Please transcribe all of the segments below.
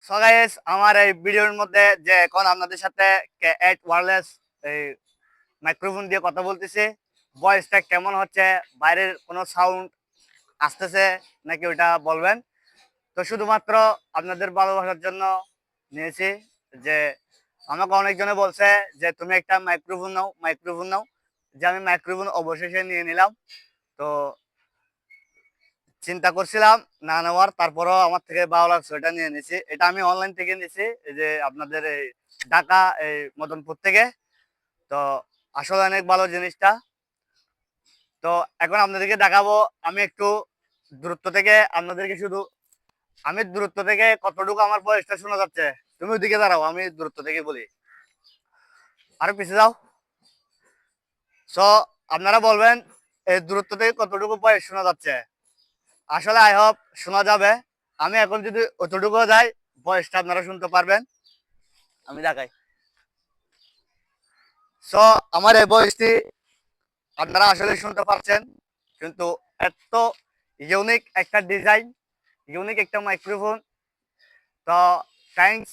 So guys, আমার এই ভিডিওর মধ্যে যে এখন আপনাদের সাথে K8 ওয়্যারলেস এই মাইক্রোফোন দিয়ে কথা বলতেছি, ভয়েসটা কেমন হচ্ছে, বাইরের কোনো সাউন্ড আসতেছে নাকি ওটা বলবেন। তো শুধুমাত্র আপনাদের ভালোবাসার জন্য নিয়েছি। যে আমাকে অনেকজনে বলছে যে তুমি একটা মাইক্রোফোন নাও, যে আমি মাইক্রোফোন অবশেষে নিয়ে নিলাম। তো চিন্তা করছিলাম না নেওয়ার, তারপরও আমার থেকে ভালো লাগছে, এটা নিয়ে নিছি। এটা আমি অনলাইন থেকে নিছি, এই যে আপনাদের এই ঢাকা এই মদনপুর থেকে। তো আসলে অনেক ভালো জিনিসটা। তো এখন আপনাদেরকে দেখাবো আমি একটু দূরত্ব থেকে আপনাদেরকে শুধু আমি দূরত্ব থেকে কতটুকু আমার ভয়েসটা শোনা যাচ্ছে। তুমি ওইদিকে দাঁড়াও, আমি দূরত্ব থেকে বলি। আরো পিছিয়ে যাও। সো আপনারা বলবেন এই দূরত্ব থেকে কতটুকু ভয়েস শোনা যাচ্ছে। আসলে আই হোপ শোনা যাবে। আমি এখন যদি অতটুকু যাই, ভয়েসটা আপনারা শুনতে পারবেন। আমি দেখাই। সো আমার এই ভয়েসটি আপনারা আসলে শুনতে পাচ্ছেন, কিন্তু এত ইউনিক একটা ডিজাইন, ইউনিক একটা মাইক্রোফোন। তো থ্যাংকস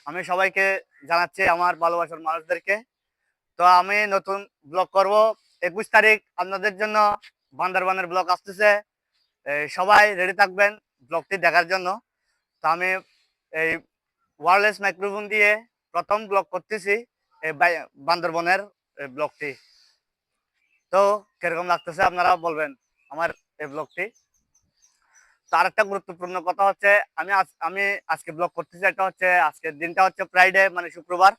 আমি সবাইকে জানাচ্ছি, আমার ভালোবাসার মানুষদেরকে। তো আমি নতুন ব্লগ করব 21 তারিখ আপনাদের জন্য। বান্দরবানের ব্লগ আসতেছে, সবাই রেডি থাকবেন ব্লগটি দেখার জন্য। তো আমি এই ওয়্যারলেস মাইক্রোফোন দিয়ে প্রথম ব্লগ করতেছি, এই বান্দরবনের ব্লগটি। তো কিরকম লাগতেছে আপনারা বলবেন আমার এই ব্লগটি। তো আরেকটা গুরুত্বপূর্ণ কথা হচ্ছে, আমি আজকে ব্লগ করতেছি, এটা হচ্ছে আজকের দিনটা হচ্ছে ফ্রাইডে, মানে শুক্রবার।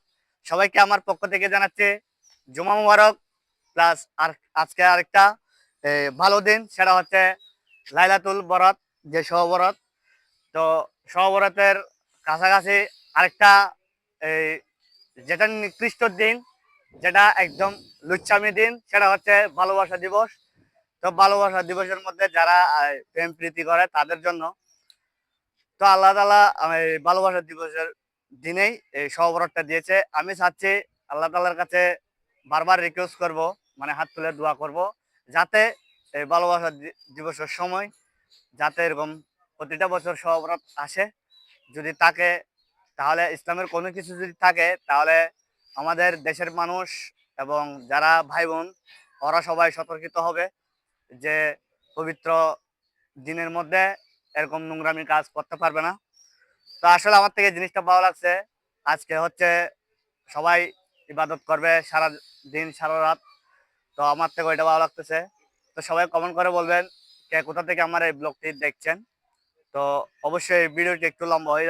সবাইকে আমার পক্ষ থেকে জানাচ্ছি জুমা মুবারক। প্লাস আর আজকে আরেকটা ভালো দিন, সেটা হচ্ছে লাইলাতুল বরাত, যে সহবরাত। তো সহবরাতের কাছাকাছি আরেকটা এই যেটা নিকৃষ্ট দিন, যেটা একদম লুচ্ছামি দিন, সেটা হচ্ছে ভালোবাসা দিবস। তো ভালোবাসা দিবসের মধ্যে যারা প্রেম প্রীতি করে তাদের জন্য। তো আল্লাহ তাআলা এই ভালোবাসা দিবসের দিনেই এই সহবরাতটা দিয়েছে। আমি চাচ্ছি আল্লাহ তাআলার কাছে বারবার রিকোয়েস্ট করব, মানে হাত তুলে দোয়া করব, যাতে এই ভালোবাসা দিবসের সময় যাতে এরকম প্রতিটা বছর সহবরাত আসে। যদি থাকে তাহলে ইসলামের কোনো কিছু যদি থাকে, তাহলে আমাদের দেশের মানুষ এবং যারা ভাই বোন, ওরা সবাই সতর্কিত হবে যে পবিত্র দিনের মধ্যে এরকম নোংরামি কাজ করতে পারবে না। তো আসলে আমার থেকে জিনিসটা ভালো লাগছে। আজকে হচ্ছে সবাই ইবাদত করবে সারা দিন সারা রাত। তো আমার থেকে ওইটা ভালো লাগতেছে। তো সবাই কমেন্ট করে বলবেন কে কোথা থেকে আমার এই ব্লগটি দেখছেন। তো অবশ্যই ভিডিওটি একটু লম্বা হয়ে যাচ্ছে।